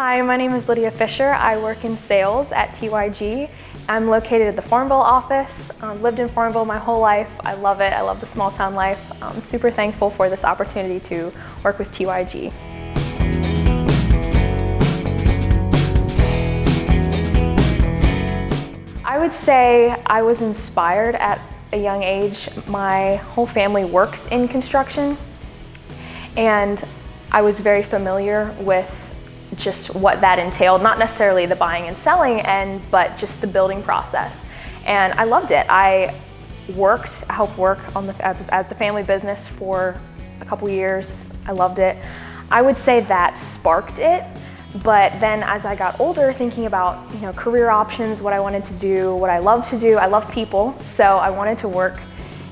Hi, my name is Lydia Fisher. I work in sales at TYG. I'm located at the Farmville office. Lived in Farmville my whole life. I love it. I love the small town life. I'm super thankful for this opportunity to work with TYG. I would say I was inspired at a young age. My whole family works in construction, and I was very familiar with just what that entailed, not necessarily the buying and selling end, but just the building process. And I loved it. I helped work on at the family business for a couple years. I loved it. I would say that sparked it, but then as I got older, thinking about career options, what I wanted to do, what I love to do, I love people, so I wanted to work,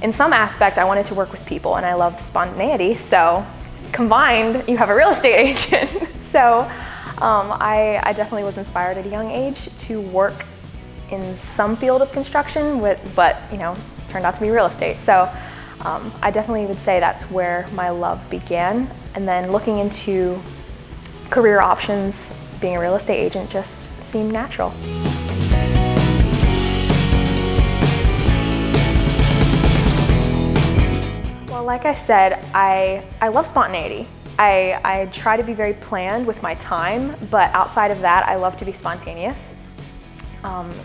in some aspect, I wanted to work with people, and I love spontaneity, so combined, you have a real estate agent. So I definitely was inspired at a young age to work in some field of construction, but turned out to be real estate. So I definitely would say that's where my love began. And then looking into career options, being a real estate agent just seemed natural. Well, like I said, I love spontaneity. I try to be very planned with my time, but outside of that, I love to be spontaneous.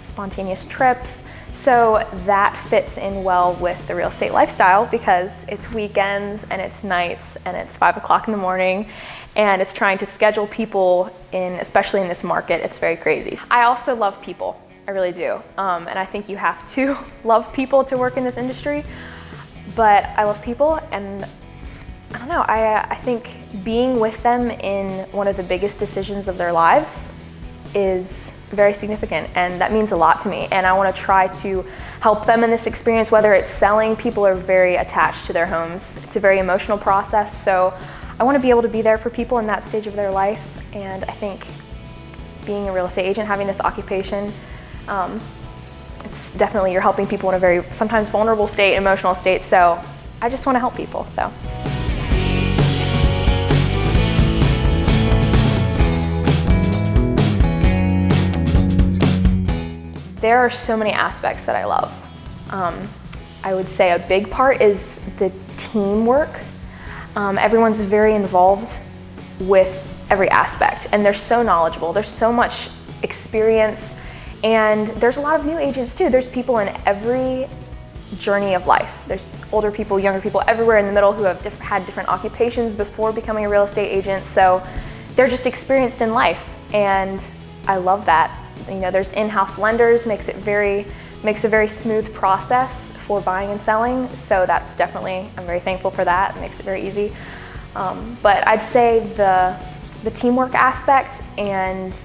Spontaneous trips. So that fits in well with the real estate lifestyle because it's weekends and it's nights and it's 5 o'clock in the morning and it's trying to schedule people in, especially in this market, it's very crazy. I also love people, I really do. And I think you have to love people to work in this industry, but I love people, and I don't know, I think being with them in one of the biggest decisions of their lives is very significant, and that means a lot to me, and I want to try to help them in this experience. Whether it's selling, people are very attached to their homes. It's a very emotional process, so I want to be able to be there for people in that stage of their life, and I think being a real estate agent, having this occupation, it's definitely, you're helping people in a very sometimes vulnerable state, emotional state, so I just want to help people. So. There are so many aspects that I love. I would say a big part is the teamwork. Everyone's very involved with every aspect, and they're so knowledgeable. There's so much experience, and there's a lot of new agents too. There's people in every journey of life. There's older people, younger people, everywhere in the middle who have had different occupations before becoming a real estate agent, so they're just experienced in life, and I love that. There's in-house lenders, makes a very smooth process for buying and selling. So that's definitely, I'm very thankful for that. It makes it very easy. But I'd say the teamwork aspect and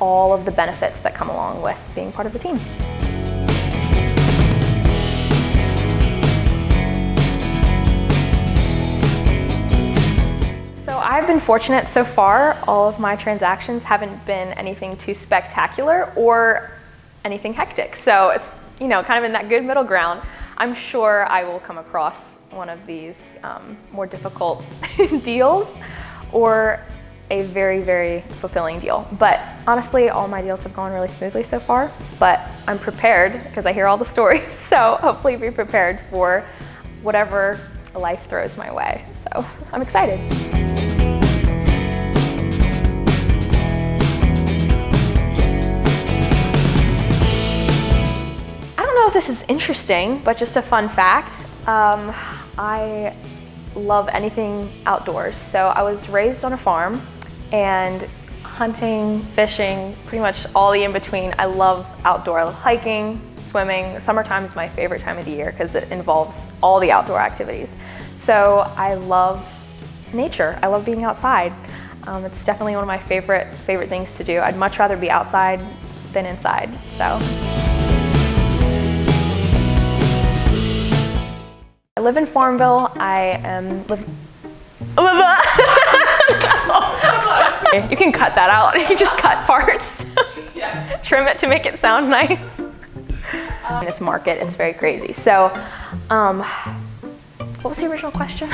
all of the benefits that come along with being part of the team. I've been fortunate so far. All of my transactions haven't been anything too spectacular or anything hectic. So it's, kind of in that good middle ground. I'm sure I will come across one of these more difficult deals or a very, very fulfilling deal. But honestly, all my deals have gone really smoothly so far, but I'm prepared because I hear all the stories. So hopefully be prepared for whatever life throws my way. So I'm excited. This is interesting, but just a fun fact. I love anything outdoors. So I was raised on a farm, and hunting, fishing, pretty much all the in-between. I love outdoor hiking, swimming. Summertime is my favorite time of the year because it involves all the outdoor activities. So I love nature. I love being outside. It's definitely one of my favorite things to do. I'd much rather be outside than inside. So. I live in Farmville. I am You can cut that out. You just cut parts. Trim it to make it sound nice. In this market, it's very crazy. So, what was the original question?